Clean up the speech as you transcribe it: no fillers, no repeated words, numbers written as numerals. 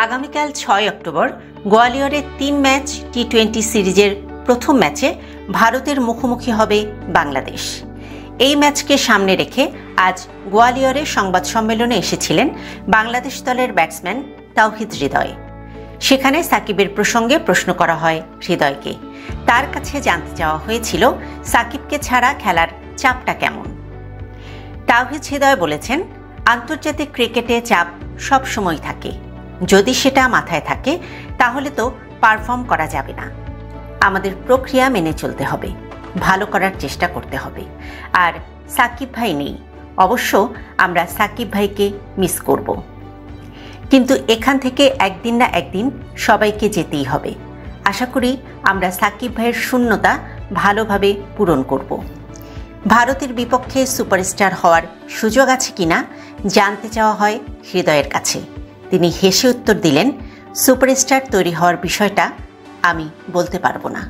আগামীকাল 6 October গোয়ালিয়রের 3 match টি-20 সিরিজের প্রথম ম্যাচে ভারতের মুখোমুখি হবে বাংলাদেশ। এই ম্যাচকে সামনে রেখে আজ গোয়ালিয়রে সংবাদ সম্মেলনে এসেছিলেন বাংলাদেশ দলের ব্যাটসম্যান তাওহিদ হৃদয়। সেখানে সাকিবের প্রসঙ্গে প্রশ্ন করা হয় হৃদয়কে। তার কাছে জানতে চাওয়া হয়েছিল সাকিবকে ছাড়া খেলার চাপটা কেমন। তাওহিদ হৃদয় বলেছেন, আন্তর্জাতিক ক্রিকেটে চাপ সবসময় থাকে, যদি সেটা মাথায় থাকে তাহলে তো পারফর্ম করা যাবে না। আমাদের প্রক্রিয়া মেনে চলতে হবে, ভালো করার চেষ্টা করতে হবে। আর সাকিব ভাই নেই, অবশ্য আমরা সাকিব ভাইকে মিস করব, কিন্তু এখান থেকে একদিন না একদিন সবাইকে যেতেই হবে। আশা করি আমরা সাকিব ভাইয়ের শূন্যতা ভালোভাবে পূরণ করব। ভারতের বিপক্ষে সুপারস্টার হওয়ার সুযোগ আছে কিনা জানতে চাওয়া হয় হৃদয়ের কাছে। তিনি হেসে উত্তর দিলেন, সুপারস্টার তৈরি হওয়ার বিষয়টা আমি বলতে পারবো না।